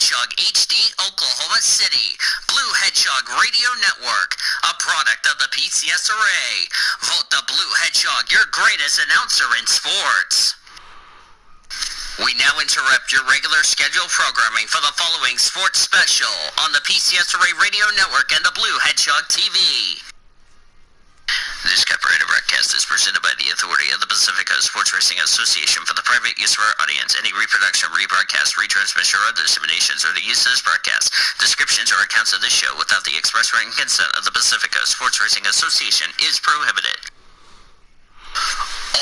Hedgehog HD, Oklahoma City. Blue Hedgehog Radio Network, a product of the PCSRA. Vote the Blue Hedgehog your greatest announcer in sports. We now interrupt your regular scheduled programming for the following sports special on the PCSRA Radio Network and the Blue Hedgehog TV. This copyrighted broadcast is presented by the authority of the Pacific Coast Sports Racing Association for the private use of our audience. Any reproduction, rebroadcast, retransmission, or other disseminations or the use of this broadcast, descriptions, or accounts of this show without the express written consent of the Pacific Coast Sports Racing Association is prohibited.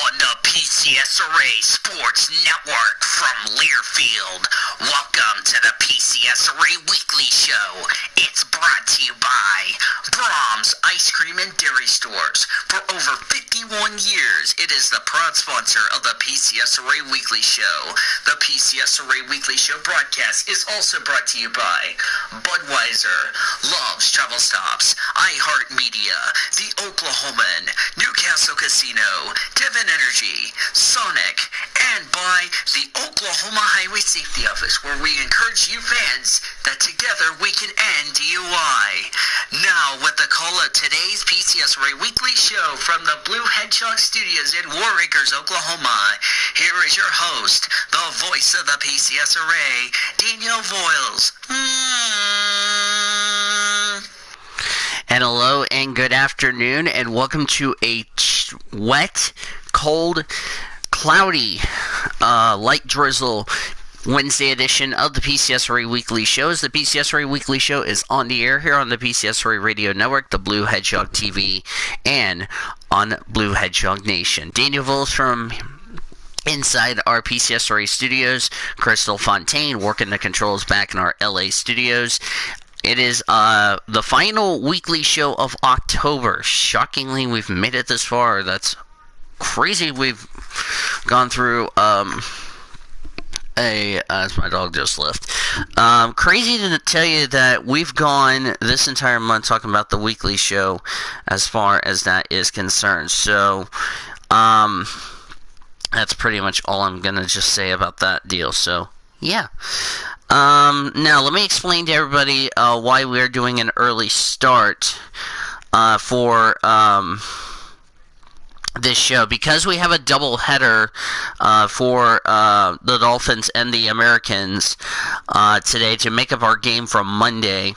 On the PCSRA Sports Network from Learfield, welcome to the PCSRA Weekly Show. It's brought to you by Brahms Ice Cream and Dairy Stores. For over 51 years, it is the proud sponsor of the PCSRA Weekly Show. The PCSRA Weekly Show broadcast is also brought to you by Budweiser, Love's Travel Stops, iHeartMedia, The Oklahoman, Newcastle Casino, Devon Energy, Sonic, and by the Oklahoma Highway Safety Office, where we encourage you fans that together we can end DUI. Now, with the call of today's PCSRA Weekly Show from the Blue Hedgehog Studios in War Acres, Oklahoma, here is your host, the voice of the PCSRA, Daniel Voiles. And hello and good afternoon, and welcome to a wet, cold, cloudy, light drizzle Wednesday edition of the PCSRA Weekly Show. The PCSRA Weekly Show is on the air here on the PCSRA Radio Network, the Blue Hedgehog TV, and on Blue Hedgehog Nation. Daniel Voiles from inside our PCSRA studios, Crystal Fontaine working the controls back in our LA studios. It is the final weekly show of October. Shockingly, we've made it this far. That's crazy. We've gone through as my dog just left. Crazy to tell you that we've gone this entire month talking about the weekly show as far as that is concerned. So, that's pretty much all I'm going to just say about that deal. So, yeah. Now, let me explain to everybody why we're doing an early start for this show. Because we have a double header for the Dolphins and the Americans today to make up our game from Monday.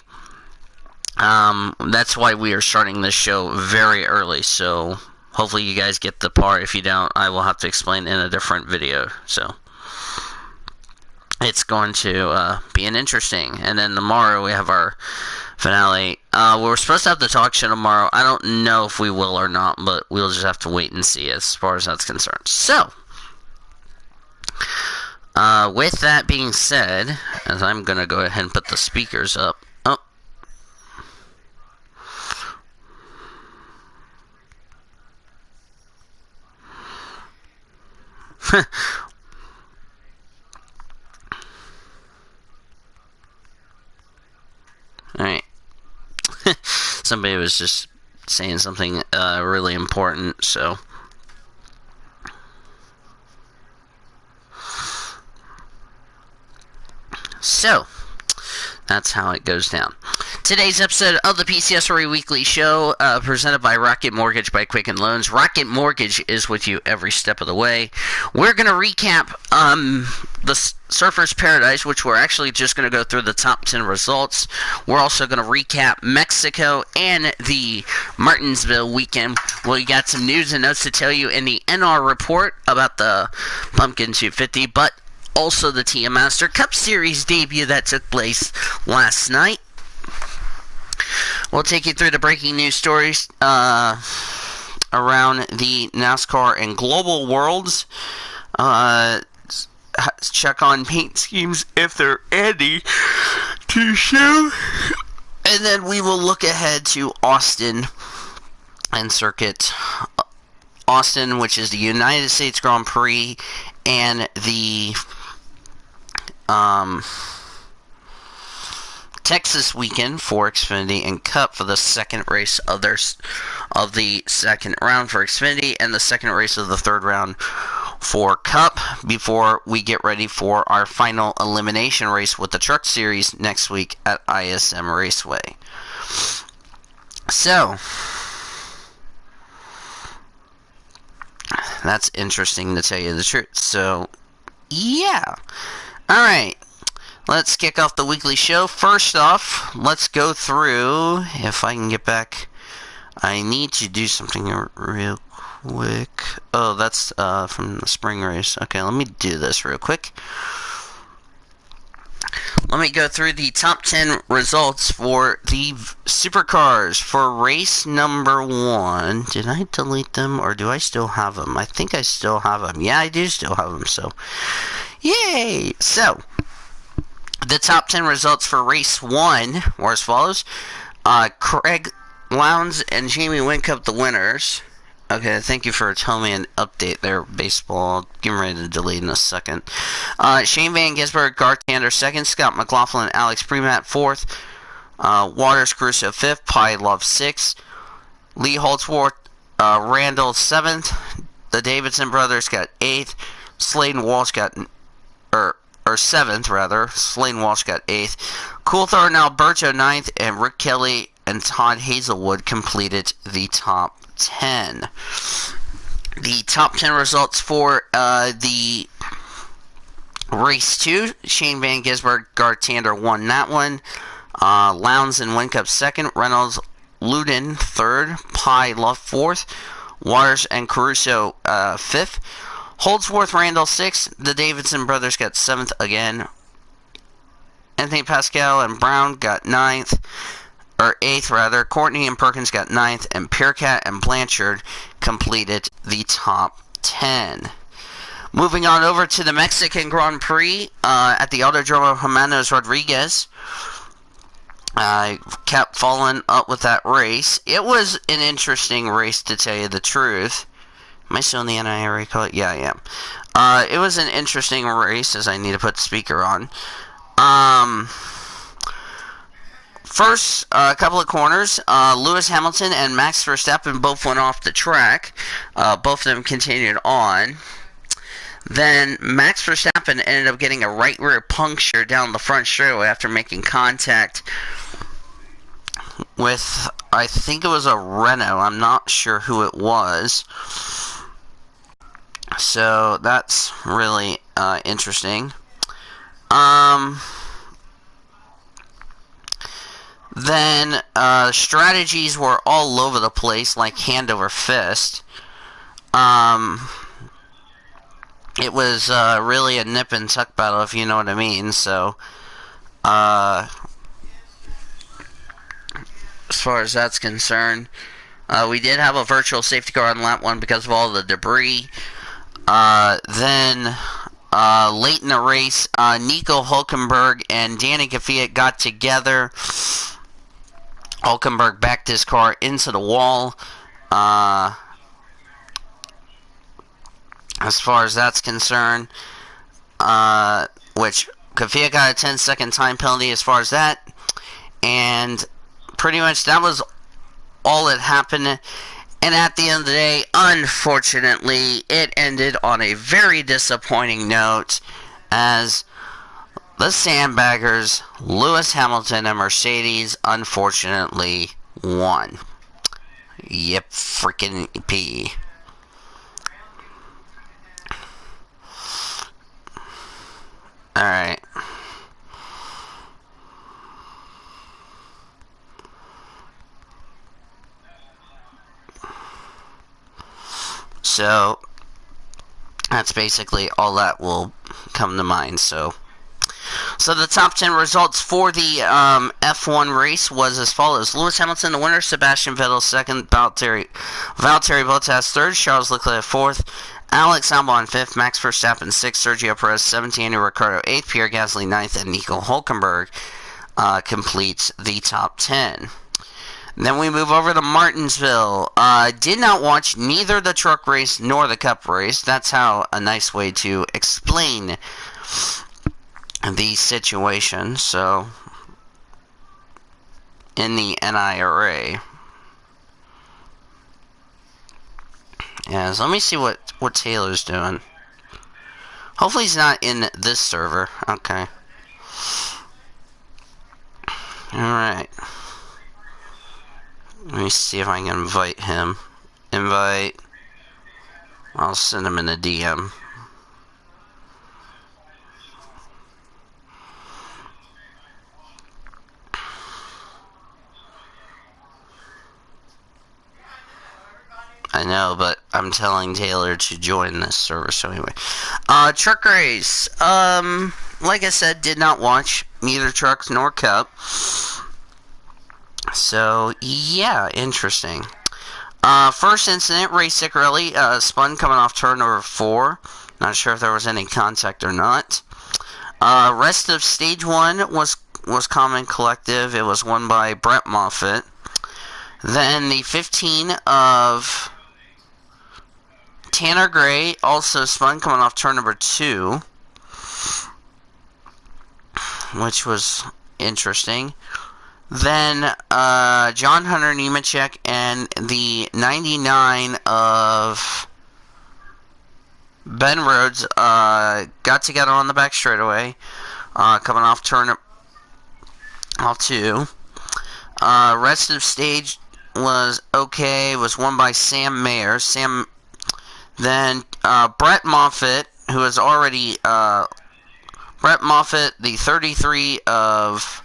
That's why we are starting this show very early. So, hopefully you guys get the part. If you don't, I will have to explain in a different video. So, it's going to be an interesting. And then tomorrow we have our finale. We're supposed to have the talk show tomorrow. I don't know if we will or not, but we'll just have to wait and see as far as that's concerned. So, with that being said, as I'm going to go ahead and put the speakers up. Oh. Alright. Somebody was just saying something really important, so. So, that's how it goes down. Today's episode of the PCSRA Weekly Show, presented by Rocket Mortgage by Quicken Loans. Rocket Mortgage is with you every step of the way. We're going to recap the Surfers Paradise, which we're actually just going to go through the top 10 results. We're also going to recap Mexico and the Martinsville weekend. We got some news and notes to tell you in the NR report about the Pumpkin 250, but also the TM Master Cup Series debut that took place last night. We'll take you through the breaking news stories around the NASCAR and Global Worlds. Check on paint schemes if they're any to show. And then we will look ahead to Austin and Circuit. Austin, which is the United States Grand Prix, and the Texas weekend for Xfinity and Cup for the second race of the second round for Xfinity, and the second race of the third round for Cup before we get ready for our final elimination race with the Truck Series next week at ISM Raceway. So, that's interesting to tell you the truth. So, yeah. Alright, let's kick off the weekly show. First off, let's go through, if I can get back, I need to do something real quick. Oh, that's from the spring race. Okay, let me do this real quick. Let me go through the top 10 results for the supercars for race number 1. Did I delete them or do I still have them? I think I still have them. Yeah, I do still have them, so yay! So, the top 10 results for race 1 were as follows. Craig Lowndes and Jamie Whincup, the winners. Okay, thank you for telling me an update there, baseball. Getting ready to delete in a second. Shane Van Gisbergen, Garth Tander second, Scott McLaughlin, Alex Premat fourth, Waters Caruso fifth, Pi Love sixth, Lee Holtzworth, Randall seventh, the Davidson brothers got eighth, Sladen Walsh got, or seventh rather, Sladen Walsh got eighth, Coulthard and Alberto ninth, and Rick Kelly and Todd Hazelwood completed the top 10. The top 10 results for the race 2. Shane Van Gisbergen, Garth Tander won that one. Lowndes and Whincup second. Reynolds, Luden third. Pi Love fourth. Waters and Caruso fifth. Holdsworth Randall sixth. The Davidson brothers got seventh again. Anthony Pascal and Brown got ninth. Or 8th rather, Courtney and Perkins got 9th, and Piercat and Blanchard completed the top 10. Moving on over to the Mexican Grand Prix at the Autodromo Hermanos Rodriguez. I kept following up with that race. It was an interesting race, to tell you the truth. Am I still in the NIRA call? Yeah, I am. It was an interesting race, as I need to put the speaker on. First, a couple of corners, Lewis Hamilton and Max Verstappen both went off the track. Both of them continued on. Then Max Verstappen ended up getting a right rear puncture down the front straightaway after making contact with, I think it was a Renault. I'm not sure who it was. So that's really interesting. Then strategies were all over the place, like hand over fist. It was really a nip and tuck battle, if you know what I mean. So, as far as that's concerned, we did have a virtual safety car on lap 1 because of all the debris. Then, late in the race, Nico Hulkenberg and Danny Kvyat got together. Hulkenberg backed his car into the wall. As far as that's concerned, which Kvyat got a 10-second time penalty as far as that. And pretty much that was all that happened. And at the end of the day, unfortunately, it ended on a very disappointing note as the sandbaggers, Lewis Hamilton and Mercedes, unfortunately won. Yep, freaking P. Alright. So, that's basically all that will come to mind, so the top 10 results for the F1 race was as follows. Lewis Hamilton, the winner. Sebastian Vettel, second. Valtteri Bottas, third. Charles Leclerc, fourth. Alex Albon, fifth. Max Verstappen, sixth. Sergio Perez, seventh. Daniel Ricciardo, eighth. Pierre Gasly, ninth. And Nico Hulkenberg completes the top 10. Then we move over to Martinsville. Did not watch neither the truck race nor the cup race. That's how a nice way to explain the situation. So, in the NIRA. Yeah, so let me see what Taylor's doing. Hopefully he's not in this server. Okay. Alright. Let me see if I can invite him. Invite. I'll send him in a DM. I know, but I'm telling Taylor to join this server, so anyway. Truck race. Like I said, did not watch neither trucks nor cup. So, yeah, interesting. First incident, race sick rally, spun coming off turn number 4. Not sure if there was any contact or not. Rest of stage 1 was common collective. It was won by Brett Moffitt. Then the 15 of Tanner Gray also spun coming off turn number 2, which was interesting. Then John Hunter Nemechek and the 99 of Ben Rhodes got together on the back straightaway, coming off turn off 2. Rest of stage was okay. Was won by Sam Mayer. Then Brett Moffitt, who was already Brett Moffitt, the 33 of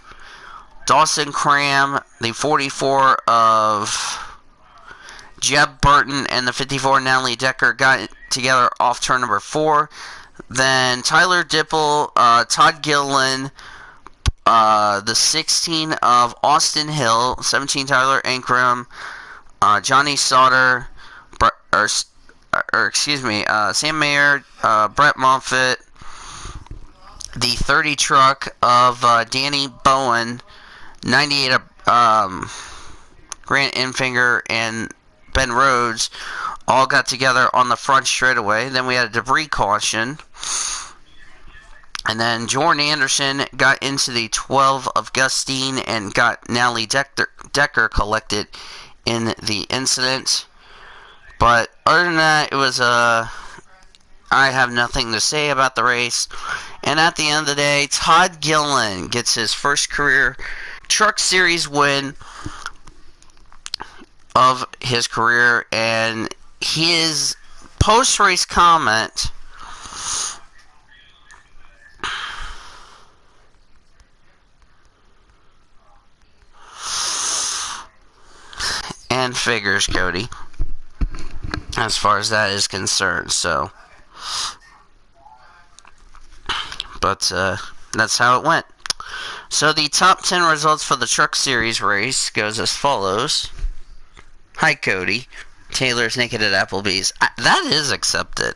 Dawson Cram, the 44 of Jeb Burton, and the 54 Natalie Decker got together off turn number 4. Then Tyler Dipple, Todd Gilliland, the 16 of Austin Hill, 17 Tyler Ankrum, Johnny Sauter, Sam Mayer, Brett Moffitt, the 30 truck of Danny Bowen, 98 of Grant Infinger, and Ben Rhodes all got together on the front straightaway. Then we had a debris caution. And then Jordan Anderson got into the 12 of Gustine and got Natalie Decker collected in the incident. But other than that, it was I have nothing to say about the race. And at the end of the day, Todd Gilliland gets his first career Truck Series win of his career. And his post-race comment and figures, Cody, as far as that is concerned. So, but that's how it went. So the top 10 results for the Truck Series race goes as follows. Hi, Cody. Taylor's naked at Applebee's. That is accepted.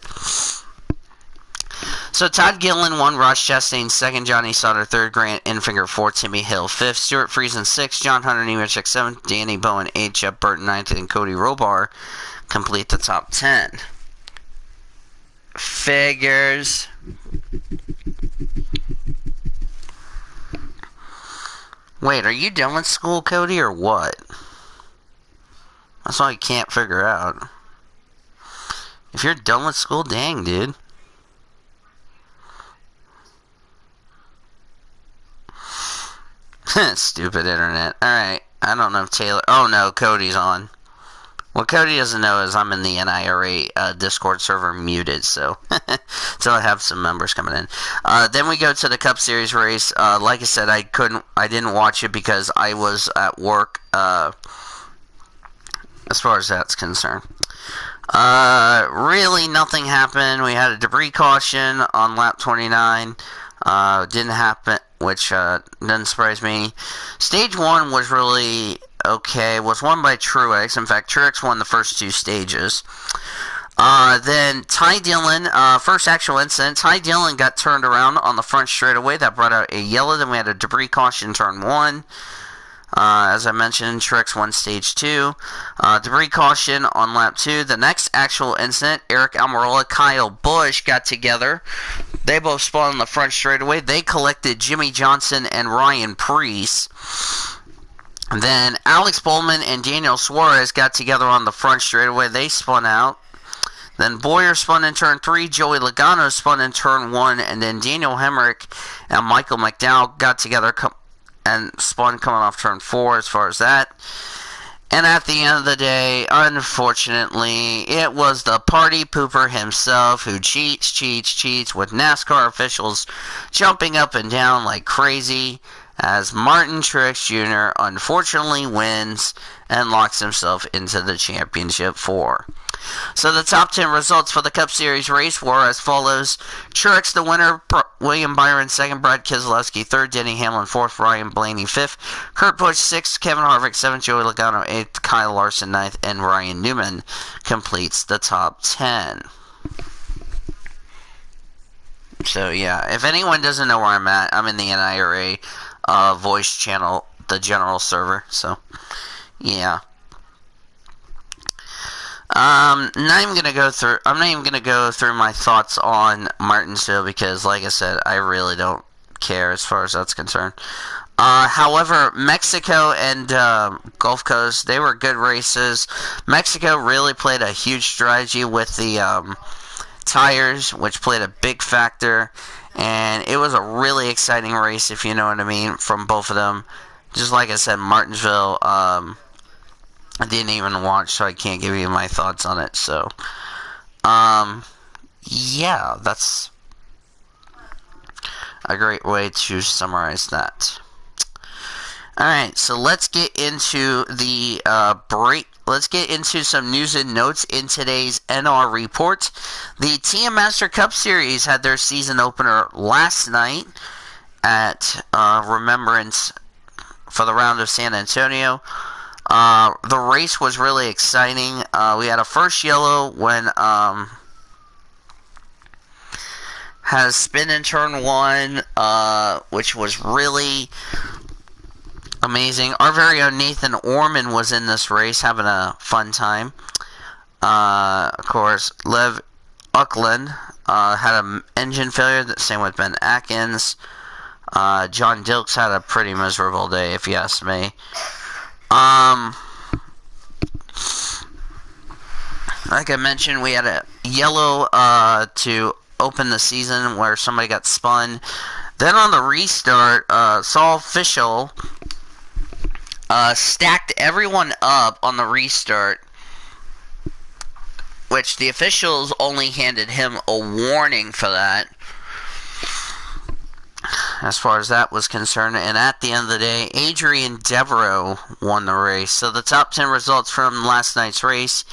So Todd Gilliland won, Ross Chastain 2nd, Johnny Sauter 3rd, Grant Infinger 4th, Timmy Hill 5th, Stuart Friesen 6th, John Hunter Nemechek 7th, Danny Bowen 8th, Jeff Burton 9th, and Cody Robar complete the top 10. Figures. Wait, are you done with school, Cody, or what? That's all I can't figure out. If you're done with school, dang, dude. Stupid internet. Alright, I don't know if Taylor... Oh, no, Cody's on. What Cody doesn't know is I'm in the NIRA Discord server muted, so... Until I have some members coming in. Then we go to the Cup Series race. Like I said, I didn't watch it because I was at work, as far as that's concerned. Really nothing happened. We had a debris caution on lap 29. Didn't happen, which doesn't surprise me. Stage 1 was really okay. Was won by Truex. In fact, Truex won the first 2 stages. Then Ty Dillon, first actual incident, Ty Dillon got turned around on the front straightaway. That brought out a yellow. Then we had a debris caution turn 1. As I mentioned, Truex won stage 2. Debris caution on lap 2. The next actual incident, Eric Almirola, Kyle Busch got together. They both spun on the front straightaway. They collected Jimmy Johnson and Ryan Preece. Then Alex Bowman and Daniel Suarez got together on the front straightaway. They spun out. Then Boyer spun in turn 3, Joey Logano spun in turn 1, and then Daniel Hemrick and Michael McDowell got together and spun coming off turn 4 as far as that. And at the end of the day, unfortunately, it was the party pooper himself who cheats with NASCAR officials jumping up and down like crazy as Martin Truex Jr. unfortunately wins and locks himself into the championship 4. So the top 10 results for the Cup Series race were as follows. Truex the winner, William Byron second, Brad Keselowski third, Denny Hamlin fourth, Ryan Blaney fifth, Kurt Busch sixth, Kevin Harvick seventh, Joey Logano eighth, Kyle Larson ninth, and Ryan Newman completes the top 10. So yeah, if anyone doesn't know where I'm at, I'm in the NIRA voice channel, the general server, so yeah. I'm not even gonna go through my thoughts on Martinsville because, like I said, I really don't care as far as that's concerned. However, Mexico and Gulf Coast, they were good races. Mexico really played a huge strategy with the tires, which played a big factor, and it was a really exciting race, if you know what I mean, from both of them. Just like I said, Martinsville, I didn't even watch, so I can't give you my thoughts on it. So, yeah, that's a great way to summarize that. Alright, so let's get into the break. Let's get into some news and notes in today's NR report. The TM Master Cup Series had their season opener last night at Remembrance for the round of San Antonio. The race was really exciting. We had a first yellow when had a spin in turn 1, which was really amazing. Our very own Nathan Orman was in this race, having a fun time. Of course, Lev Uckland had an engine failure, same with Ben Atkins. John Dilks had a pretty miserable day, if you ask me. Like I mentioned, we had a yellow to open the season where somebody got spun. Then on the restart, Saul Fischel stacked everyone up on the restart, which the officials only handed him a warning for that, as far as that was concerned. And at the end of the day, Adrian Devereaux won the race. So the top 10 results from last night's race: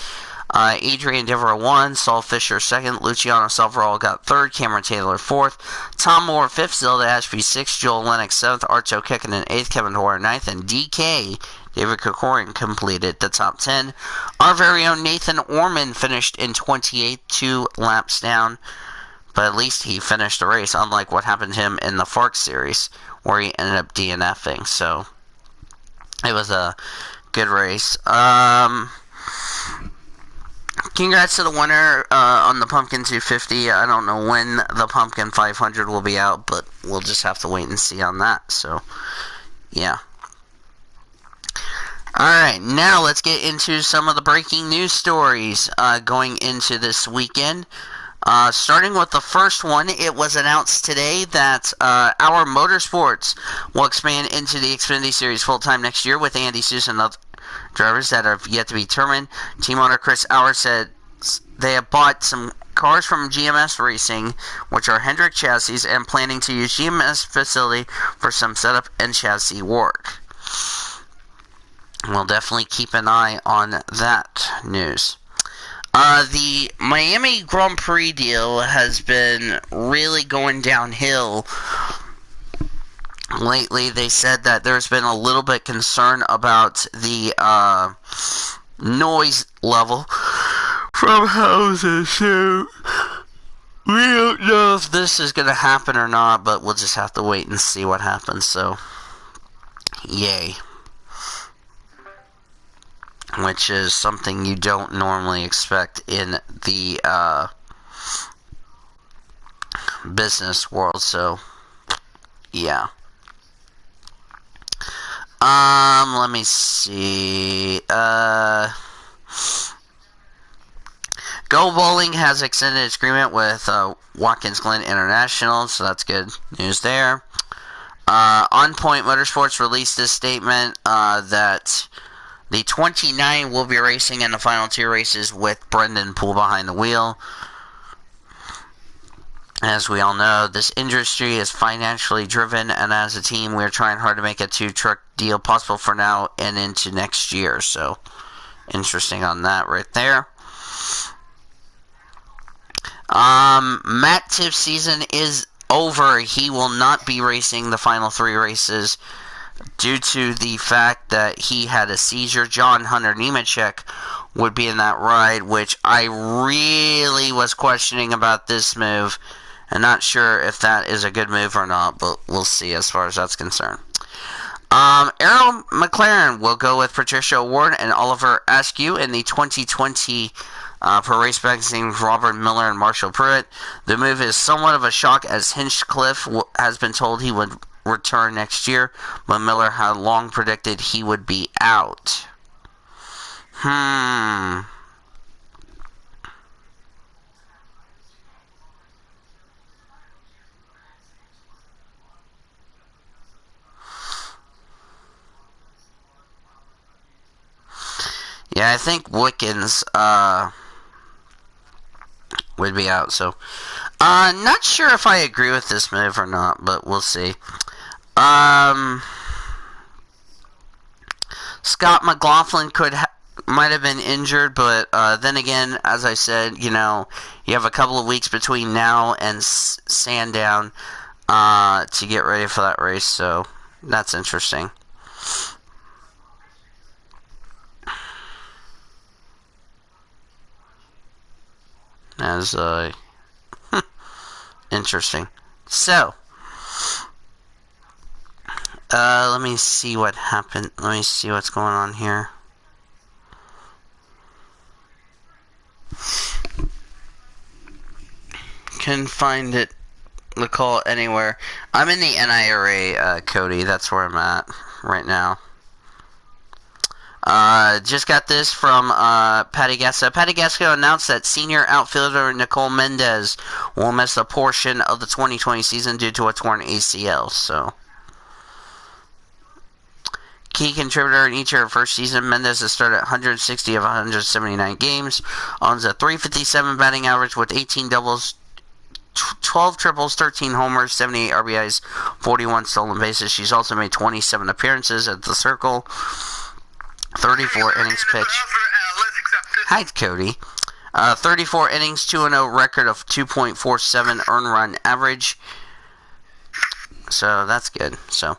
Adrian Devereaux won, Saul Fisher second, Luciano Salvarado got third, Cameron Taylor fourth, Tom Moore fifth, Zelda Ashby sixth, Joel Lennox seventh, Arto Kekkonen eighth, Kevin Hoare ninth, and DK David Kokorin completed the top 10. Our very own Nathan Orman finished in 28th, 2 laps down. But at least he finished the race, unlike what happened to him in the Fark Series, where he ended up DNFing. So, it was a good race. Congrats to the winner on the Pumpkin 250. I don't know when the Pumpkin 500 will be out, but we'll just have to wait and see on that. So, yeah. Alright, now let's get into some of the breaking news stories going into this weekend. Starting with the first one, it was announced today that Our Motorsports will expand into the Xfinity Series full-time next year with Andy Susan and other drivers that have yet to be determined. Team owner Chris Auer said they have bought some cars from GMS Racing, which are Hendrick chassis, and planning to use GMS facility for some setup and chassis work. We'll definitely keep an eye on that news. The Miami Grand Prix deal has been really going downhill lately. They said that there's been a little bit concern about the noise level from houses, so we don't know if this is going to happen or not, but we'll just have to wait and see what happens. So, yay. Which is something you don't normally expect in the business world, so yeah. Let me see. Go Bowling has extended its agreement with Watkins Glen International, so that's good news there. On Point Motorsports released this statement that the 29 will be racing in the final 2 races with Brendan Poole behind the wheel. As we all know, this industry is financially driven, and as a team, we're trying hard to make a 2-truck deal possible for now and into next year. So, interesting on that right there. Matt Tiff's season is over. He will not be racing the final 3 races due to the fact that he had a seizure. John Hunter Nemechek would be in that ride, which I really was questioning about this move. I'm not sure if that is a good move or not, but we'll see as far as that's concerned. Errol McLaren will go with Patricia Ward and Oliver Askew in the 2020 Pro Race Magazine, Robert Miller and Marshall Pruitt. The move is somewhat of a shock, as Hinchcliffe has been told he would return next year, but Miller had long predicted he would be out. Yeah, I think Wickens would be out, so not sure if I agree with this move or not, but we'll see. Scott McLaughlin might have been injured, but then again, as I said, you have a couple of weeks between now and Sandown to get ready for that race, so that's interesting. As interesting. So, let me see what happened. Let me see what's going on here. Couldn't find it. The call anywhere. I'm in the NIRA, Cody. That's where I'm at right now. Just got this from Patty Gasco. Patty Gasco announced that senior outfielder Nicole Mendez will miss a portion of the 2020 season due to a torn ACL. So, key contributor in each of her first season, Mendez has started 160 of 179 games, owns a .357 batting average with 18 doubles, 12 triples, 13 homers, 78 RBIs, 41 stolen bases. She's also made 27 appearances at the Circle. 34 innings pitched. Hi, Cody. 34 innings, 2-0 record of 2.47 earned run average. So that's good. So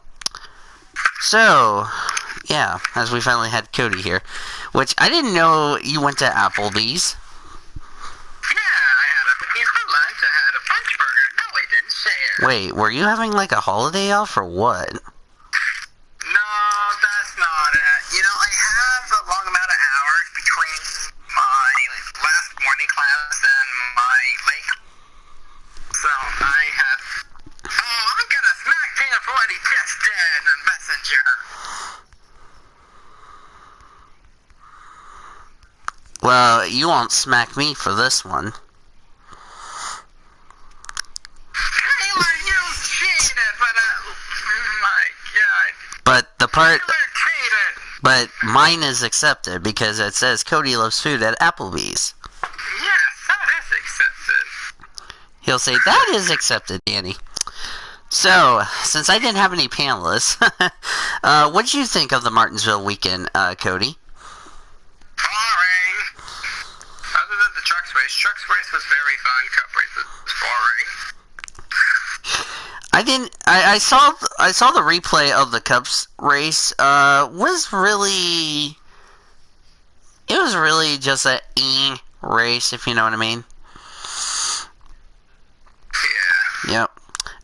yeah, as we finally had Cody here, which I didn't know you went to Applebee's. Yeah, I had a for lunch. I had a punch burger. No, I didn't share. Wait, were you having like a holiday off or what? No, that's not it. I have a long amount of hours between my last morning class and my late. So I had. Oh, I'm gonna smack Tina for what he just did on Messenger. Well, you won't smack me for this one. Taylor, you cheated, but oh my God. But the part. Taylor cheated. But mine is accepted because it says Cody loves food at Applebee's. Yes, that is accepted. He'll say, that is accepted, Danny. So, since I didn't have any panelists, what did you think of the Martinsville weekend, Cody? Boring. Other than the trucks race. Trucks race was very fun. Cup race was boring. I saw the replay of the Cups race. It was really just a race, if you know what I mean. Yeah. Yep.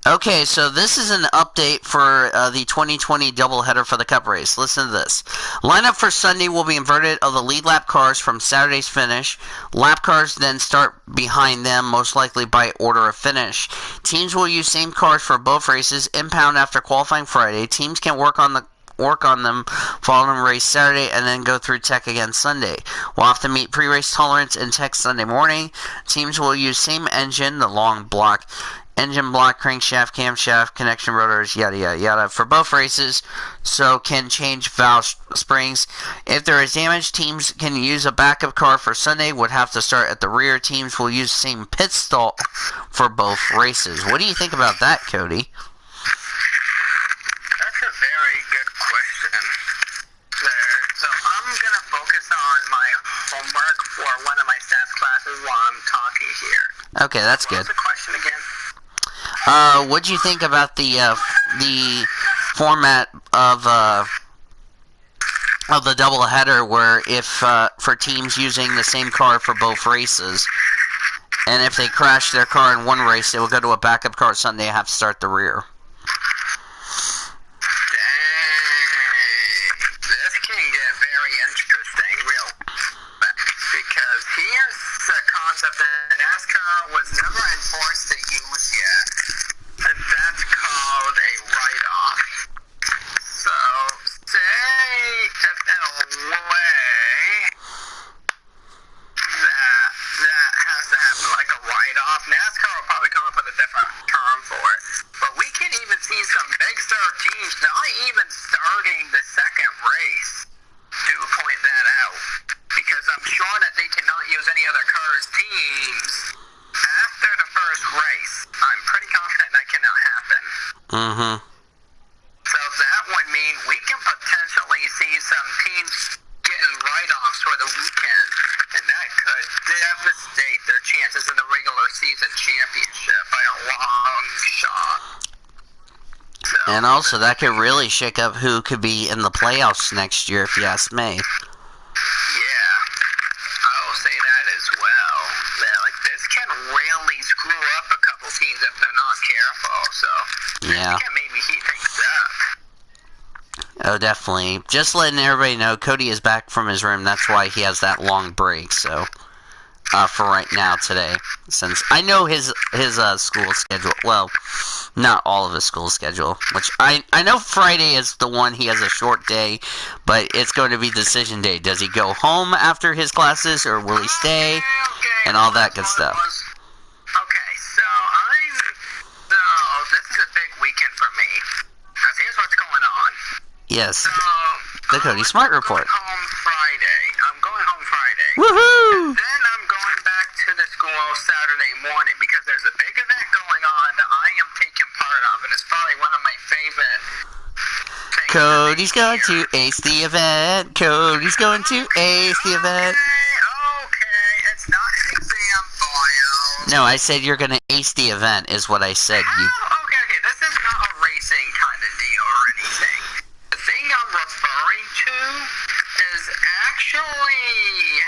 Okay, so this is an update for the 2020 doubleheader for the Cup race. Listen to this. Lineup for Sunday will be inverted of the lead lap cars from Saturday's finish. Lap cars then start behind them, most likely by order of finish. Teams will use same cars for both races. Impound after qualifying Friday. Teams can work on the work on them following race Saturday, and then go through tech again Sunday. We'll have to meet pre-race tolerance in tech Sunday morning. Teams will use same engine, the long block engine block, crankshaft, camshaft, connection rotors, yada yada yada, for both races, so can change valve springs. If there is damage, teams can use a backup car for Sunday, would have to start at the rear. Teams will use the same pit stall for both races. What do you think about that, Cody? That's a very good question there. So I'm going to focus on my homework for one of my stats classes while I'm talking here. Okay, that's good. What's the question again? What do you think about the format of the doubleheader, where if for teams using the same car for both races, and if they crash their car in one race, they will go to a backup car Sunday and have to start the rear? This can get very interesting real quick, because here's the concept that NASCAR was never enforced to use yet. And that's called a write-off. So, say if in a way that has to happen, like a write-off, NASCAR will probably come up with a different term for it. But we can even see some big star teams not even starting the second race to point that out. Because I'm sure that they cannot use any other cars' teams after the first race. I'm pretty confident that cannot happen. Mm-hmm. So that would mean we can potentially see some teams getting write-offs for the weekend, and that could devastate their chances in the regular season championship by a long shot. So, And also, that could really shake up who could be in the playoffs next year, if you ask me. yeah, I will say that as well. That, like, this can really screw up a couple teams if they're not careful. So Yeah. this can maybe heat things up. Oh, definitely. Just letting everybody know, Cody is back from his room. That's why he has that long break. So, for right now today, since I know his school schedule. Well, not all of his school schedule. Which I know Friday is the one he has a short day, but it's going to be decision day. Does he go home after his classes, or will he stay? Okay. And all that good stuff. Okay, so this is a big weekend for me. Because here's what's going on. Yes. So, The Cody Smart Report. I'm going home Friday. Woohoo! Then I'm going back to the school Saturday morning because there's a big event going on that I am taking part of, and it's probably one of my favorite things. Cody's going to ace the event. Cody's going to ace the event. Okay, it's not an exam, boyo. No, I said you're going to ace the event, is what I said. You. Okay, this is not a racing kind of deal or anything. The thing I'm referring to is actually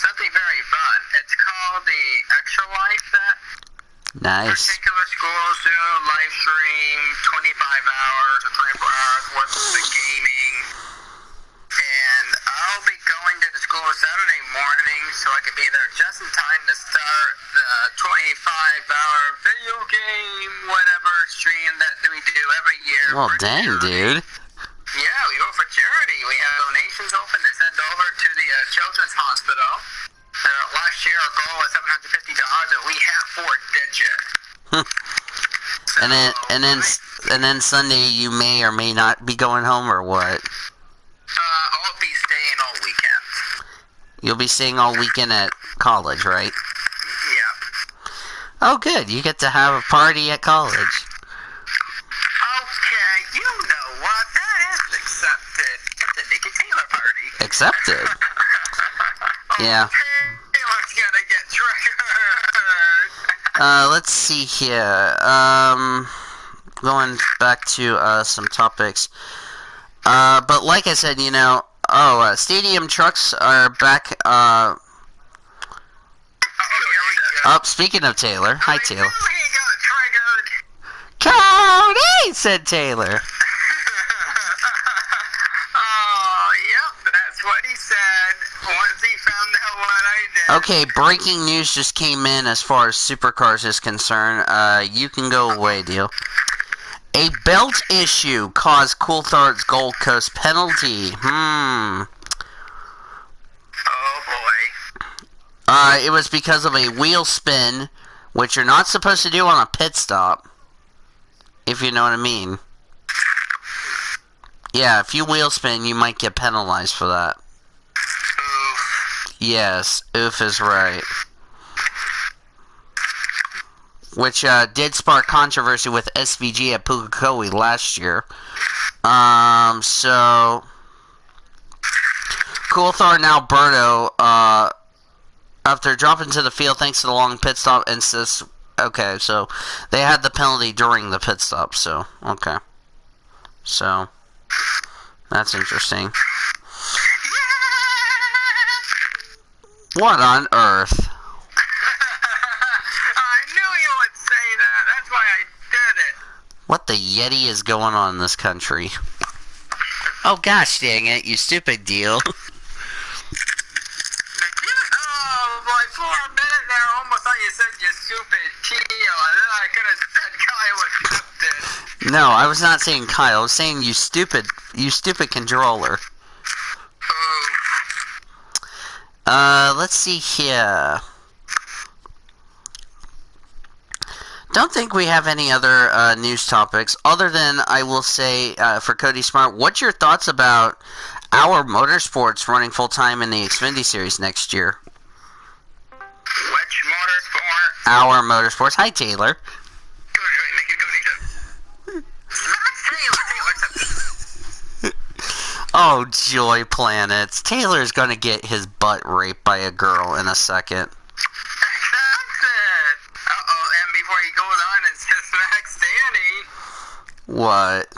something very fun. It's called the Extra Life that Nice. particular schools do, live stream, 25 hours or 24 hours worth of the gaming. And I'll be going to the school Saturday morning so I can be there just in time to start the 25-hour video game, whatever stream that we do every year. Well, for dang, charity. dude. Yeah, we go for charity. We have donations open to send over to the Children's Hospital. Last year our goal was $750, and we have 4-digit. So, And then Sunday you may or may not be going home, or what? I'll be staying all weekend. You'll be staying all weekend at college, right? Yeah. Oh, good. You get to have a party at college. Okay, you know what? That is accepted. It's a Nikki Taylor party. Accepted. Yeah. Taylor's gonna get triggered. Let's see here. Going back to some topics. But like I said, stadium trucks are back. Oh, here we go. Speaking of Taylor. Hi, Taylor. He got triggered. Cody, said Taylor. Oh, yep, that's what he said. Once he found out what I did. Okay, breaking news just came in as far as supercars is concerned. You can go away, deal. A belt issue caused Coulthard's Gold Coast penalty. Oh boy. It was because of a wheel spin, which you're not supposed to do on a pit stop. If you know what I mean. Yeah, if you wheel spin, you might get penalized for that. Oof. Yes, oof is right. Which did spark controversy with SVG at Pukekohe last year. So Coulthard and Alberto, after dropping to the field thanks to the long pit stop, and says, okay, so they had the penalty during the pit stop, so, okay. So, that's interesting. What on earth? I knew you would say that. That's why I did it. What the Yeti is going on in this country? Oh gosh dang it, you stupid deal. Oh, boy, for a minute there, I almost thought you said you stupid Keo, and then I could have said Kyle was captain. No, I was not saying Kyle, I was saying you stupid controller. Let's see here. Don't think we have any other news topics other than I will say for Cody Smart, what's your thoughts about our motorsports running full time in the Xfinity Series next year? Which motorsport? Our motorsports. Hi Taylor. Oh, joy planets. Taylor's gonna get his butt raped by a girl in a second. Uh-oh, and before he goes on and says next Danny. What?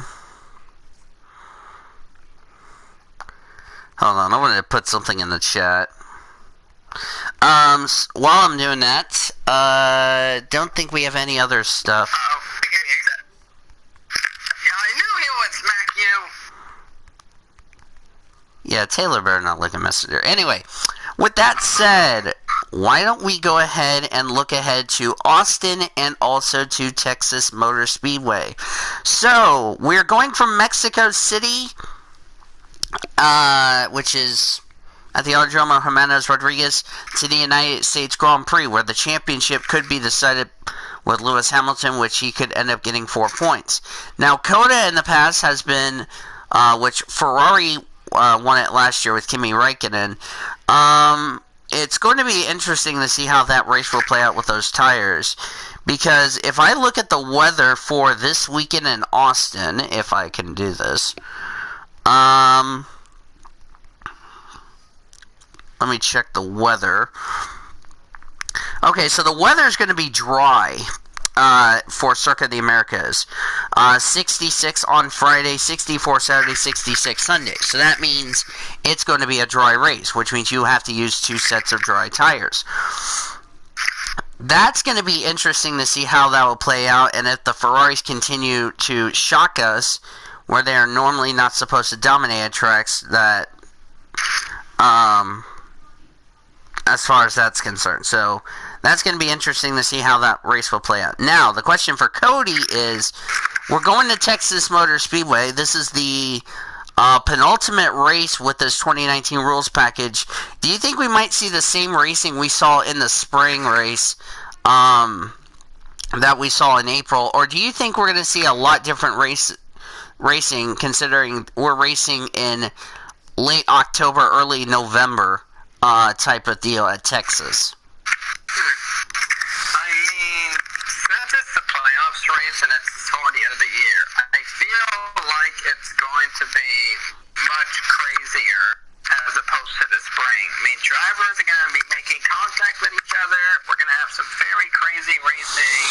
Hold on, I wanted to put something in the chat. While I'm doing that, don't think we have any other stuff. Uh-oh. Yeah, I knew he would smack you. Yeah, Taylor better not look at Messenger. Anyway, with that said, why don't we go ahead and look ahead to Austin and also to Texas Motor Speedway. So, we're going from Mexico City, which is at the Autodromo Jimenez Rodriguez, to the United States Grand Prix, where the championship could be decided with Lewis Hamilton, which he could end up getting 4 points. Now, COTA in the past has been, which Ferrari won it last year with Kimi Räikkönen. It's going to be interesting to see how that race will play out with those tires. Because if I look at the weather for this weekend in Austin, if I can do this, let me check the weather. Okay, so the weather is going to be dry for Circuit of the Americas. 66 on Friday, 64 Saturday, 66 Sunday. So that means it's going to be a dry race, which means you have to use 2 sets of dry tires. That's going to be interesting to see how that will play out, and if the Ferraris continue to shock us, where they are normally not supposed to dominate at tracks, that, as far as that's concerned. So, that's going to be interesting to see how that race will play out. Now, the question for Cody is, we're going to Texas Motor Speedway. This is the penultimate race with this 2019 rules package. Do you think we might see the same racing we saw in the spring race that we saw in April? Or do you think we're going to see a lot different racing, considering we're racing in late October, early November type of deal at Texas? I mean, since it's the playoffs race and it's toward the end of the year, I feel like it's going to be much crazier as opposed to the spring. I mean, drivers are going to be making contact with each other. We're going to have some very crazy racing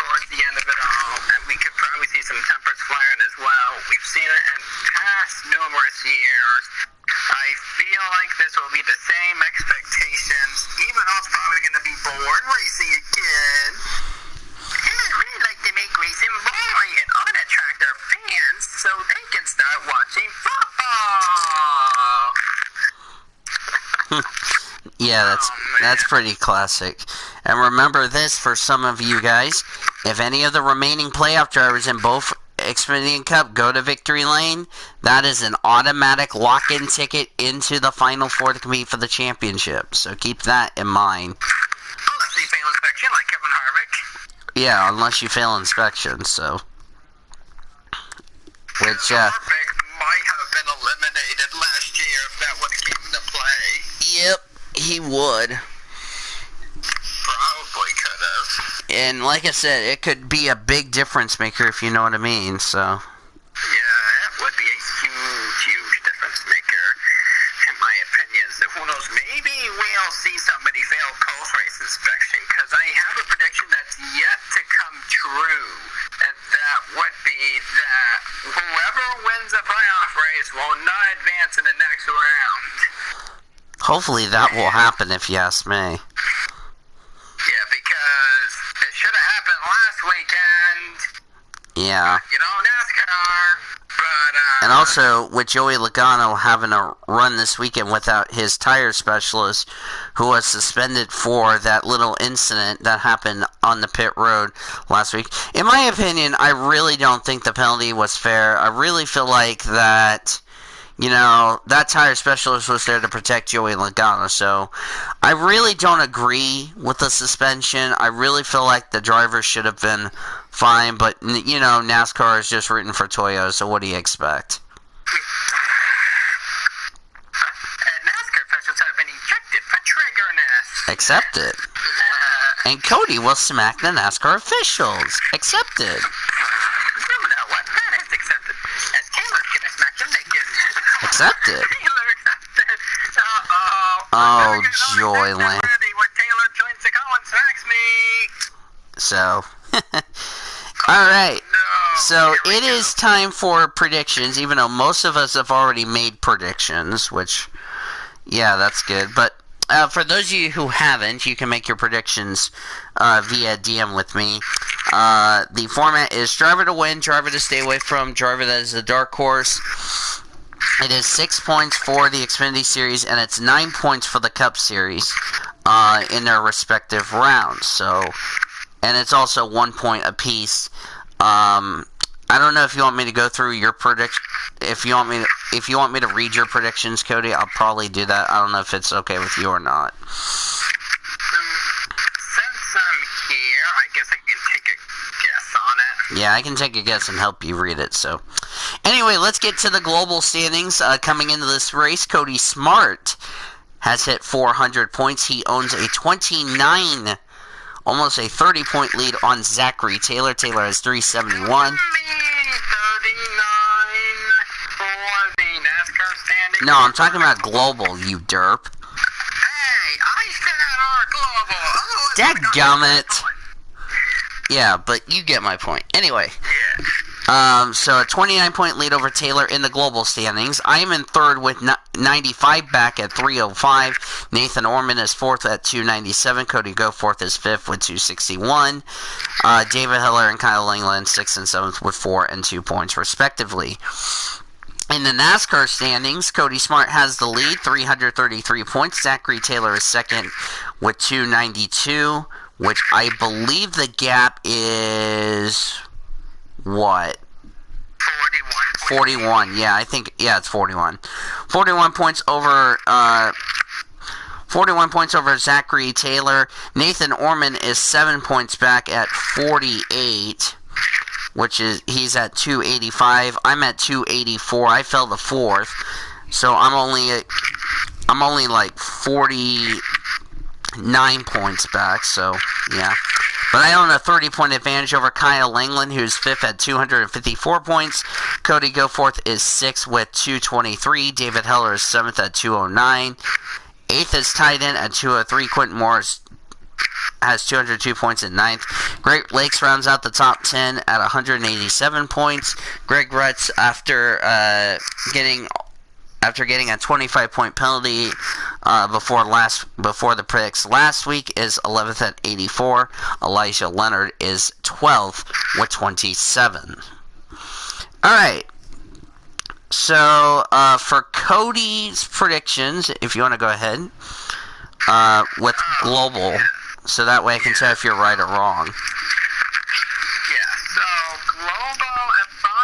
towards the end of it all, and we could probably see some tempers flaring as well. We've seen it in past numerous years. I feel like this will be the same expectations, even though it's probably going to be boring racing again. I really like to make racing boring and unattract our fans so they can start watching football. Yeah, that's pretty classic. And remember this for some of you guys, if any of the remaining playoff drivers in both Xfinity Cup, go to Victory Lane. That is an automatic lock-in ticket into the Final Four to compete for the championship. So keep that in mind. Unless you fail inspection, like Kevin Harvick. Yeah, unless you fail inspection, so. Which, Harvick might have been eliminated last year if that would have came into play. Yep, he would. Probably could have. And like I said, it could be a big difference maker if you know what I mean, so. Yeah, it would be a huge difference maker, in my opinion. So who knows, maybe we'll see somebody fail post-race inspection, because I have a prediction that's yet to come true. And that would be that whoever wins a playoff race will not advance in the next round. Hopefully that will happen if you ask me. Yeah, because it should have happened last weekend. Yeah. You know, NASCAR. But, And also, with Joey Logano having a run this weekend without his tire specialist, who was suspended for that little incident that happened on the pit road last week. In my opinion, I really don't think the penalty was fair. I really feel like that, you know, that tire specialist was there to protect Joey Logano. So, I really don't agree with the suspension. I really feel like the driver should have been fine. But, you know, NASCAR is just rooting for Toyo, so what do you expect? NASCAR officials have been ejected for triggerness. Accept it. And Cody will smack the NASCAR officials. Accepted. You know what? That is accepted. As Taylor's gonna smack them naked. Accepted. Taylor accepted. Oh, Joyland. When Taylor joins the call and smacks me. So. Alright. No. So it is time for predictions, even though most of us have already made predictions, which, yeah, that's good. But for those of you who haven't, you can make your predictions via DM with me. The format is driver to win, driver to stay away from, driver that is the dark horse. It is 6 points for the Xfinity Series, and it's 9 points for the Cup Series in their respective rounds. So, and it's also 1 point apiece. I don't know if you want me to go through your prediction. If you want me to read your predictions, Cody, I'll probably do that. I don't know if it's okay with you or not. Since I'm here, I guess I can take a guess on it. Yeah, I can take a guess and help you read it. So, anyway, let's get to the global standings. Coming into this race, Cody Smart has hit 400 points. He owns a 29, almost a 30-point lead on Zachary Taylor. Taylor has 371. 39 for the NASCAR standing. No, I'm talking about global, you derp. Hey, I said our global. Dadgummit. Yeah, but you get my point. Anyway. Yeah. So a 29-point lead over Taylor in the global standings. I am in third with 95 back at 305. Nathan Orman is fourth at 297. Cody Goforth is fifth with 261. David Hiller and Kyle Langland sixth and seventh with 4 and 2 points respectively. In the NASCAR standings, Cody Smart has the lead, 333 points. Zachary Taylor is second with 292, which I believe the gap is what? 41. Yeah, I think, yeah, it's 41. 41 points over 41 points over Zachary Taylor. Nathan Orman is 7 points back at 48, which is, he's at 285. I'm at 284. I fell to fourth, so I'm only like 49 points back, so yeah. But I own a 30-point advantage over Kyle Langland, who's fifth at 254 points. Cody Goforth is sixth with 223. David Heller is seventh at 209. Eighth is tied in at 203. Quentin Morris has 202 points at ninth. Great Lakes rounds out the top 10 at 187 points. Greg Rutz, after getting a 25-point penalty before the picks last week, is 11th at 84. Elijah Leonard is 12th with 27. All right. So for Cody's predictions, if you want to go ahead with global, so that way I can tell if you're right or wrong. Yeah, so global, if I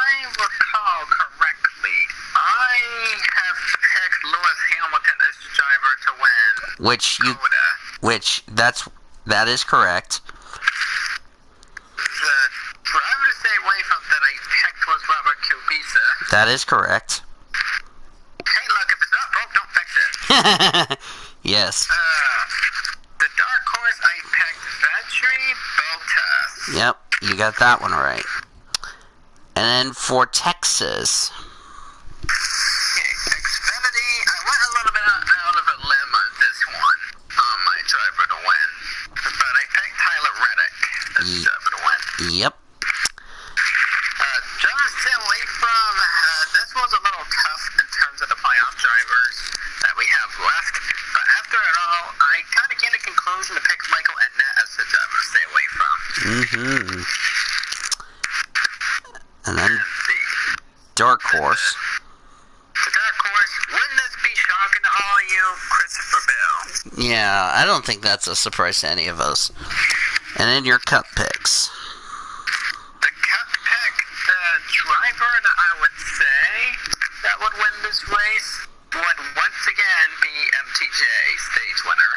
That is correct. The driver to stay away from that I picked was Robert Kubica. That is correct. Hey, look, if it's not broke, don't fix it. Yes. The dark horse I picked Valtteri Bottas. Yep, you got that one right. And then for Texas. Okay, Xfinity, I went a little bit out of a limb on this one on my driver to win. But I picked Tyler Reddick as the driver to win. Yep. Driver to stay away from, this was a little tough in terms of the playoff drivers that we have left. But after it all, I kind of came to the conclusion to pick Michael Annett as the driver to stay away from. Mm-hmm. And then dark horse. The dark horse, wouldn't this be shocking to all you, Christopher Bell? Yeah, I don't think that's a surprise to any of us. And then your cup picks. The cup pick, the driver that I would say that would win this race would once again be MTJ, stage winner.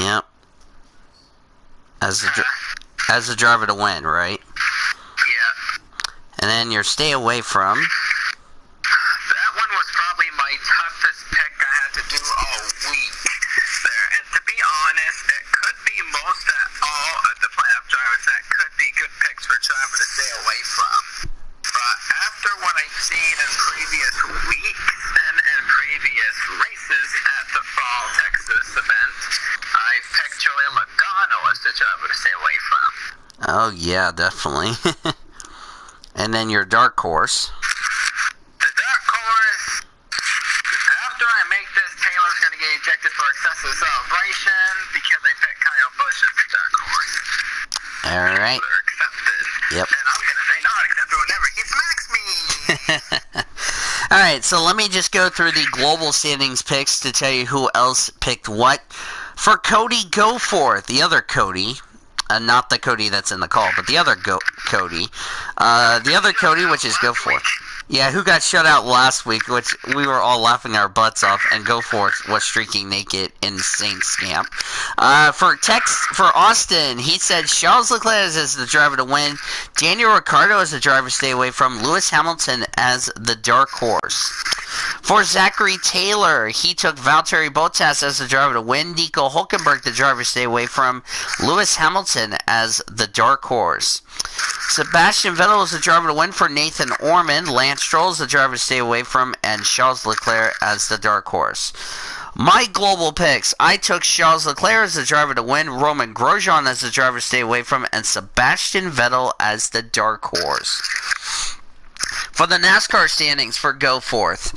Yep. As the driver to win, right? Yeah. And then your stay away from. That one was probably my toughest pick I had to do all week there. And to be honest, it could be most of all of the playoff drivers that could be good picks for driver to stay away from. But after what I've seen in previous weeks and in previous races at the Fall Texas event, I picked Joey Logano as the driver to stay away from. Oh, yeah, definitely. And then your dark horse. The dark horse, after I make this, Taylor's going to get ejected for excessive celebration because I picked Kyle Busch as the dark horse. All right. They're accepted. Yep. And I'm going to say not accepted whenever he smacks me. All right, so let me just go through the global standings picks to tell you who else picked what. For Cody Goforth, the other Cody, not the Cody that's in the call, but the other Cody. The other Cody, which is Goforth. Yeah, who got shut out last week, which we were all laughing our butts off, and Goforth was streaking naked, insane scamp. For Austin, he said Charles Leclerc as the driver to win, Daniel Ricciardo as the driver to stay away from, Lewis Hamilton as the dark horse. For Zachary Taylor, he took Valtteri Bottas as the driver to win, Nico Hulkenberg the driver to stay away from, Lewis Hamilton as the dark horse. Sebastian Vettel was the driver to win for Nathan Orman, Lance Stroll is the driver to stay away from, and Charles Leclerc as the dark horse. My global picks, I took Charles Leclerc as the driver to win, Roman Grosjean as the driver to stay away from, and Sebastian Vettel as the dark horse. For the NASCAR standings for Goforth,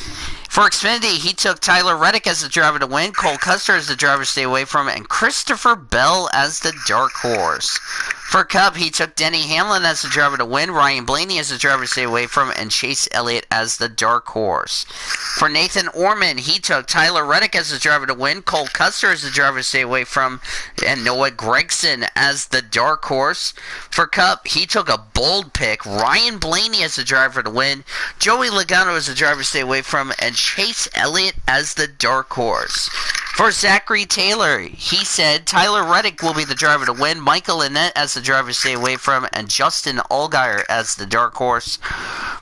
for Xfinity, he took Tyler Reddick as the driver to win, Cole Custer as the driver to stay away from, and Christopher Bell as the dark horse. For Cup, he took Denny Hamlin as the driver to win, Ryan Blaney as the driver to stay away from, and Chase Elliott as the dark horse. For Nathan Orman, he took Tyler Reddick as the driver to win, Cole Custer as the driver to stay away from, and Noah Gragson as the dark horse. For Cup, he took a bold pick, Ryan Blaney as the driver to win, Joey Logano as the driver to stay away from, and Chase Elliott as the dark horse. For Zachary Taylor, he said Tyler Reddick will be the driver to win, Michael Annett as the driver to stay away from, and Justin Allgaier as the dark horse.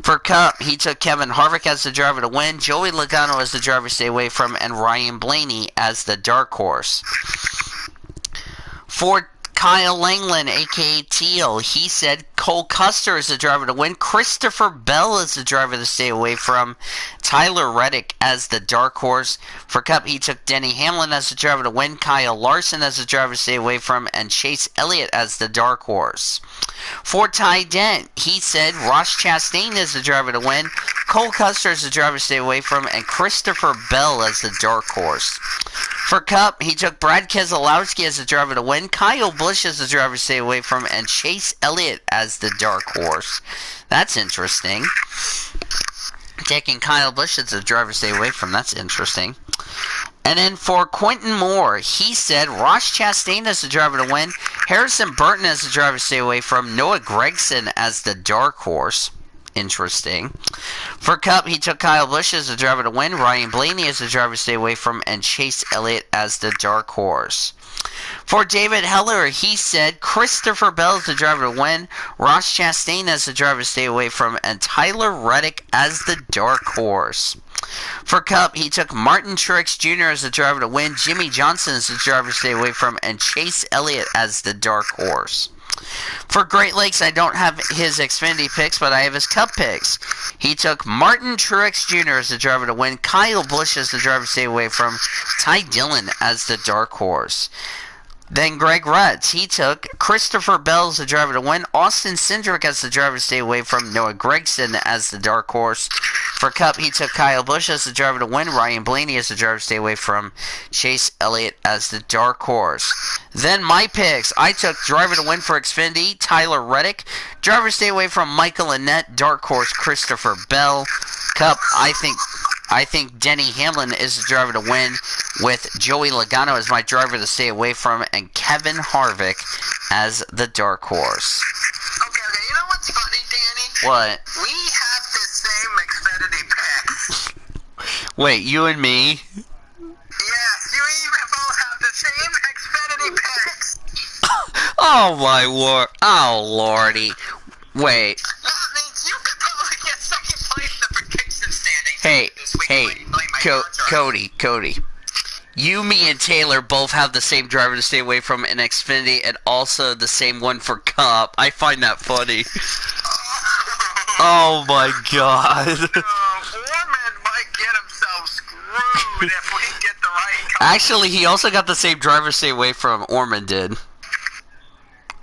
For Cup, he took Kevin Harvick as the driver to win, Joey Logano as the driver to stay away from, and Ryan Blaney as the dark horse. For Kyle Langland, a.k.a. Teal, he said Cole Custer is the driver to win, Christopher Bell is the driver to stay away from, Tyler Reddick as the dark horse. For Cup, he took Denny Hamlin as the driver to win, Kyle Larson as the driver to stay away from, and Chase Elliott as the dark horse. For Ty Dent, he said Ross Chastain is the driver to win, Cole Custer is the driver to stay away from, and Christopher Bell as the dark horse. For Cup, he took Brad Keselowski as the driver to win, Kyle Busch as the driver to stay away from, and Chase Elliott as the dark horse. That's interesting. Taking Kyle Busch as the driver to stay away from, that's interesting. And then for Quentin Moore, he said Ross Chastain as the driver to win, Harrison Burton as the driver to stay away from, Noah Gragson as the dark horse. interesting. For Cup, he took Kyle Busch as the driver to win, Ryan Blaney as the driver to stay away from, and Chase Elliott as the dark horse. For David Heller, he said Christopher Bell as the driver to win, Ross Chastain as the driver to stay away from, and Tyler Reddick as the dark horse. For Cup, he took Martin Truex Jr. as the driver to win, Jimmy Johnson as the driver to stay away from, and Chase Elliott as the dark horse. For Great Lakes, I don't have his Xfinity picks, but I have his Cup picks. He took Martin Truex Jr. as the driver to win, Kyle Busch as the driver to stay away from, Ty Dillon as the dark horse. Then Greg Rutz, he took Christopher Bell as the driver to win, Austin Cindric as the driver to stay away from, Noah Gragson as the dark horse. For Cup, he took Kyle Busch as the driver to win, Ryan Blaney as the driver to stay away from, Chase Elliott as the dark horse. Then my picks, I took driver to win for Xfinity, Tyler Reddick, driver to stay away from, Michael Annett, dark horse Christopher Bell. Cup, I think Denny Hamlin is the driver to win, with Joey Logano as my driver to stay away from, and Kevin Harvick as the dark horse. Okay, you know what's funny, Danny? What? We have the same Xfinity picks. Wait, you and me? Yes, you even both have the same Xfinity picks. Oh my lord. Oh lordy. Wait. That means you could probably get second place in the prediction standings Hey, this week. Cody. You, me, and Taylor both have the same driver to stay away from in Xfinity, and also the same one for Cup. I find that funny. Oh my god. Foreman might get himself screwed if we get the right color. Actually, he also got the same driver to stay away from Orman did.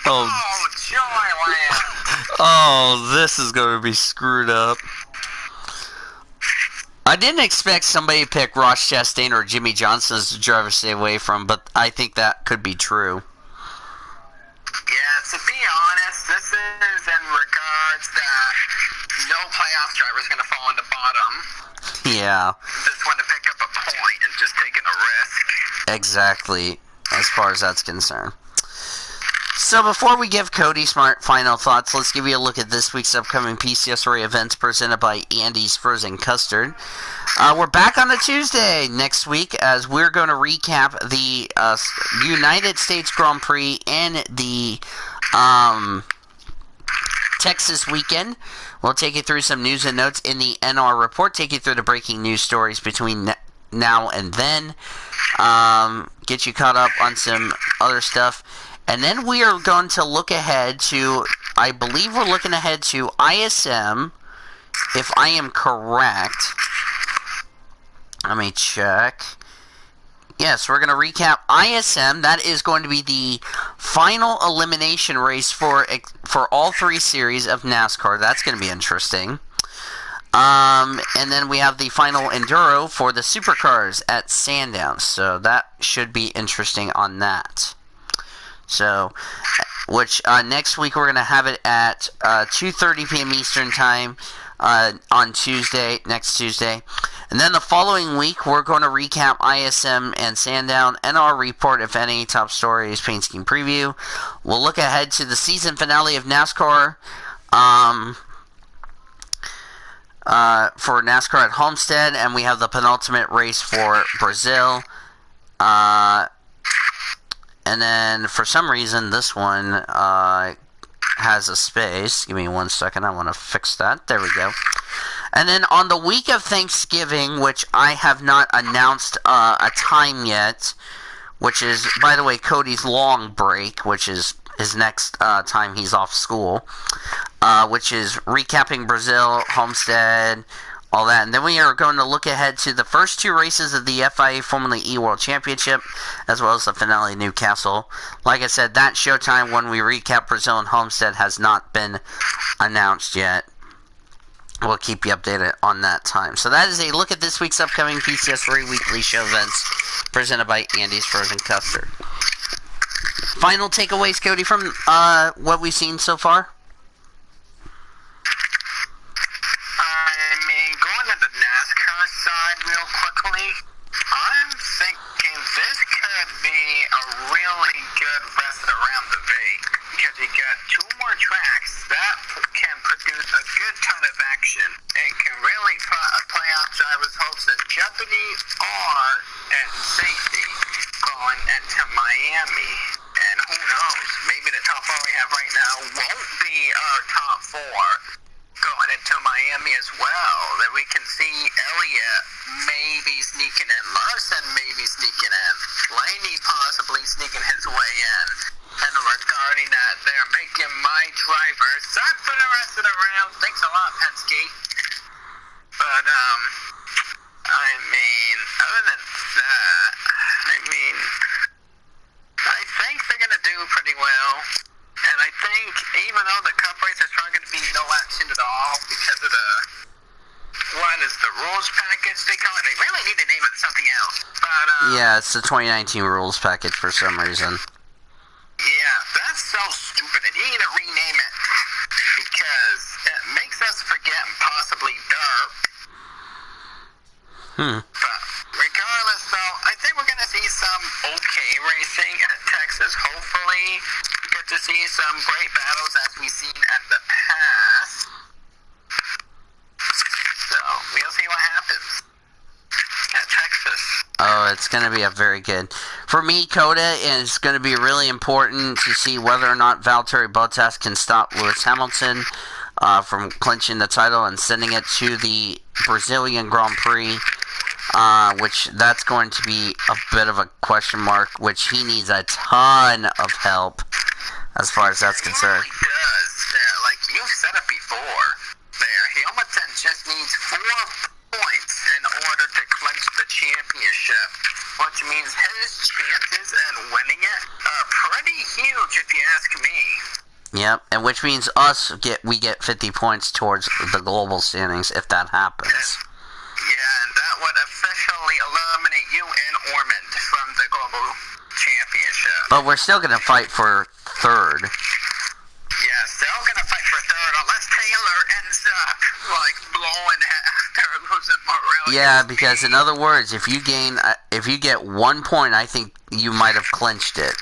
Oh, Joyland. Oh, this is going to be screwed up. I didn't expect somebody to pick Ross Chastain or Jimmy Johnson as the driver to stay away from, but I think that could be true. Yeah, to be honest, this is in regards that no playoff driver is going to fall in the bottom. Yeah. Just want to pick up a point and just taking a risk. Exactly, as far as that's concerned. So before we give Cody Smart final thoughts, let's give you a look at this week's upcoming PCSRA events presented by Andy's Frozen Custard. We're back on a Tuesday next week as we're going to recap the United States Grand Prix and the Texas weekend. We'll take you through some news and notes in the NR report, take you through the breaking news stories between now and then, get you caught up on some other stuff. And then we are going to look ahead to, I believe we're looking ahead to ISM, if I am correct. Let me check. Yes, we're going to recap ISM. That is going to be the final elimination race for all three series of NASCAR. That's going to be interesting. And then we have the final Enduro for the Supercars at Sandown. So that should be interesting on that. So, which next week we're going to have it at 2:30 p.m. Eastern Time on Tuesday, next Tuesday. And then the following week we're going to recap ISM and Sandown and our report, if any, top stories, paint scheme preview. We'll look ahead to the season finale of NASCAR for NASCAR at Homestead, and we have the penultimate race for Brazil. And then, for some reason, this one has a space. Give me 1 second. I want to fix that. There we go. And then on the week of Thanksgiving, which I have not announced a time yet, which is, by the way, Cody's long break, which is his next time he's off school, which is recapping Brazil, Homestead, all that. And then we are going to look ahead to the first two races of the FIA Formula E World Championship, as well as the finale in Newcastle. Like I said, that showtime when we recap Brazil and Homestead has not been announced yet. We'll keep you updated on that time. So that is a look at this week's upcoming PCSRA Weekly Show events presented by Andy's Frozen Custard. Final takeaways, Cody, from what we've seen so far? Real quickly, I'm thinking this could be a really good rest around the bay because you got two more tracks that can produce a good ton of have right now won't be our top four going into Miami as well. That we can see Elliott maybe sneaking in, Larson maybe sneaking in, Blaney possibly sneaking his way in. And regarding that, they're making my driver suck for the rest of the round. Thanks a lot, Penske. But, I mean, other than that, I think they're going to do pretty well. And I think even though the Cup race is probably going to be no action at all because of what is the rules package they call it? They really need to name it something else. But, yeah, it's the 2019 rules package for some reason. Yeah, that's so stupid. They need to rename it because it makes us forget possibly dirt. But regardless, though, I think we're going to see some okay racing at Texas. Hopefully, get to see some great battles as we've seen in the past. So, we'll see what happens at Texas. Oh, it's going to be a very good. For me, Coda, it's going to be really important to see whether or not Valtteri Bottas can stop Lewis Hamilton from clinching the title and sending it to the Brazilian Grand Prix, which that's going to be a bit of a question mark, which he needs a ton of help as far as that's concerned. He really does. Like you've said it before, Hamilton just needs 4 points in order to clinch the championship, which means his chances in winning it are pretty huge if you ask me. Yep, and which means we get 50 points towards the global standings if that happens. Yeah, and that would officially eliminate you and Ormond from the global championship. But we're still going to fight for third. Yeah, still going to fight for third unless Taylor ends up like blowing after losing morale. Yeah, because in other words, if you get 1 point, I think you might have clinched it.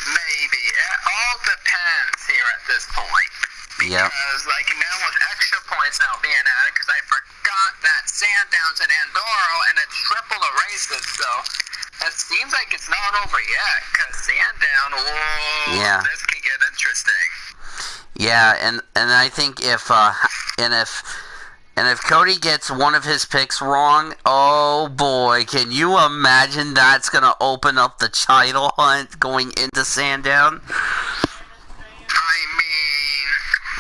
Maybe. It all depends here at this point. Because, like, now with extra points now being added, because I forgot that Sandown's at Andorra, and it's triple the races, so it seems like it's not over yet, because Sandown, this can get interesting. Yeah, and I think if Cody gets one of his picks wrong, oh boy, can you imagine that's going to open up the title hunt going into Sandown? I mean,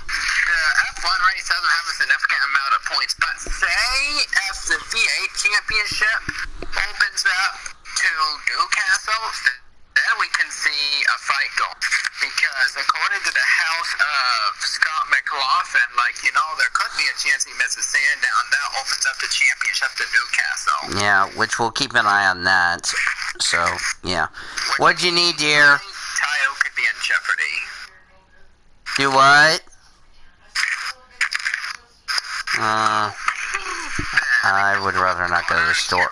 the F1 race doesn't have a significant amount of points, but say if the V8 championship opens up to Newcastle, then we can see a fight go. Because according to the house of Scott McLaughlin, there could be a chance he misses Sandown. That opens up the championship to Newcastle. Yeah, which we'll keep an eye on that. So, yeah. What'd you need, dear? Title could be in jeopardy. Do what? I would rather not go to the store.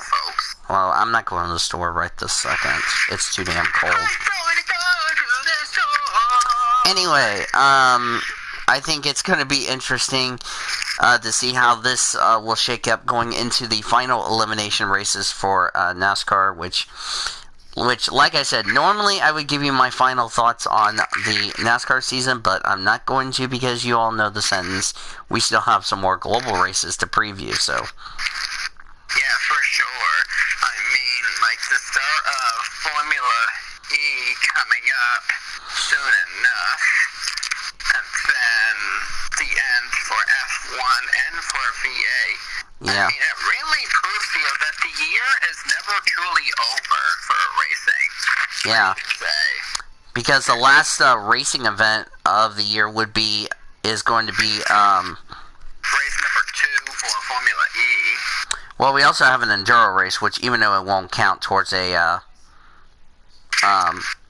Well, I'm not going to the store right this second. It's too damn cold. Anyway, I think it's going to be interesting to see how this will shake up going into the final elimination races for NASCAR, which, like I said, normally I would give you my final thoughts on the NASCAR season, but I'm not going to because you all know the sentence. We still have some more global races to preview, so. Yeah, for sure. I mean, like the start of Formula E coming up soon enough, and then the end for F1 and for VA. Yeah. I mean, it really proves to you that the year is never truly over for racing. Yeah. Say. Because the last racing event of the year is going to be race number 2 for Formula E. Well, we also have an enduro race, which even though it won't count towards a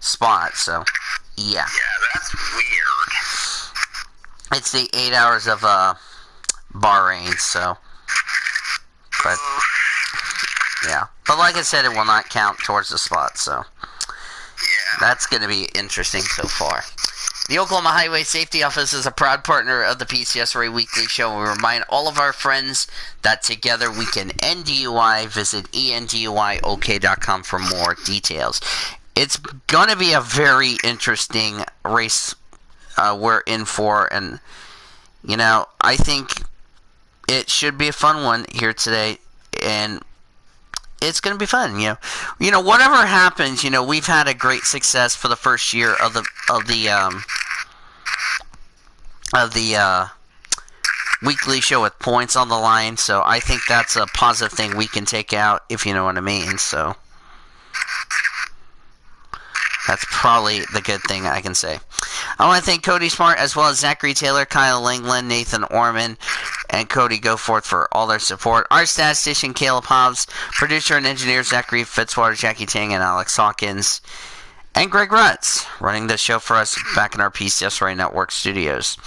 spot, so yeah. Yeah, that's weird. It's the 8 hours of Bahrain, so. But yeah, but like I said, it will not count towards the spot, so yeah, that's going to be interesting so far. The Oklahoma Highway Safety Office is a proud partner of the PCSRA Weekly Show. We remind all of our friends that together we can end DUI. Visit enduyok.com for more details. it's going to be a very interesting race we're in for, and I think it should be a fun one here today, and it's going to be fun. Whatever happens, we've had a great success for the first year of the weekly show with points on the line, so I think that's a positive thing we can take out, if you know what I mean. So that's probably the good thing I can say. I want to thank Cody Smart as well as Zachary Taylor, Kyle Langland, Nathan Orman, and Cody Goforth for all their support. Our statistician Caleb Hobbs, producer and engineer Zachary Fitzwater, Jackie Tang, and Alex Hawkins, and Greg Rutz running the show for us back in our PCSRA Network studios.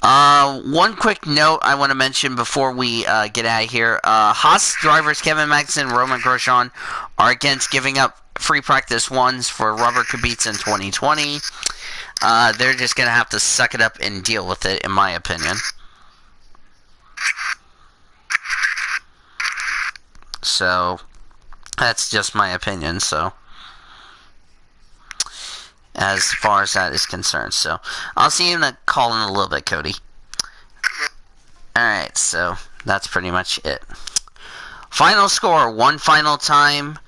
One quick note I want to mention before we get out of here. Haas drivers Kevin Magnussen and Roman Grosjean are against giving up free practice ones for Robert Kubica in 2020. They're just going to have to suck it up and deal with it, in my opinion. So, that's just my opinion, so, as far as that is concerned. So, I'll see you in the call in a little bit, Cody. Alright, so, that's pretty much it. Final score, one final time.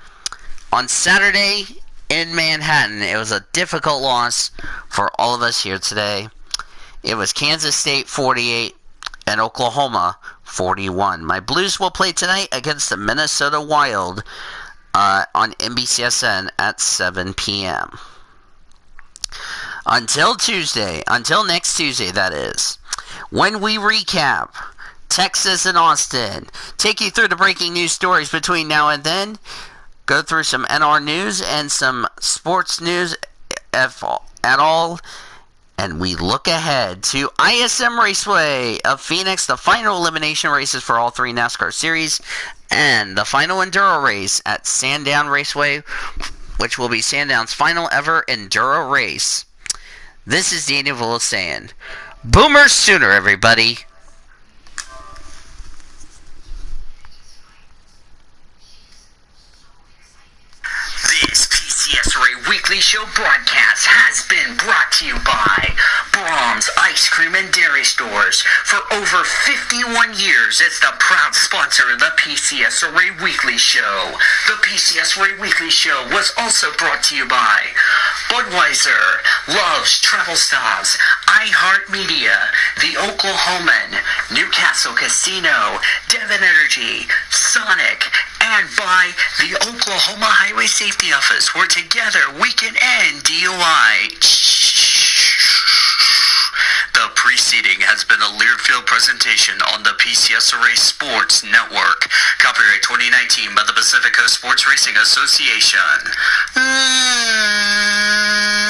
On Saturday in Manhattan, it was a difficult loss for all of us here today. It was Kansas State 48 and Oklahoma 41. My Blues will play tonight against the Minnesota Wild on NBCSN at 7 p.m. Until next Tuesday, that is, when we recap Texas and Austin, take you through the breaking news stories between now and then, go through some NR news and some sports news at all, and we look ahead to ISM Raceway of Phoenix, the final elimination races for all three NASCAR series, and the final Enduro race at Sandown Raceway, which will be Sandown's final ever Enduro race. This is Daniel Willis saying, Boomer Sooner, everybody. This PCSRA Weekly Show broadcast has been brought to you by Brahms Ice Cream and Dairy Stores. For over 51 years, it's the proud sponsor of the PCSRA Weekly Show. The PCSRA Weekly Show was also brought to you by Budweiser, Love's Travel Stops, iHeartMedia, The Oklahoman, Newcastle Casino, Devon Energy, Sonic, and by the Oklahoma Highway Safety Office, where together we can end DUI. The preceding has been a Learfield presentation on the PCSRA Sports Network. Copyright 2019 by the Pacific Coast Sports Racing Association.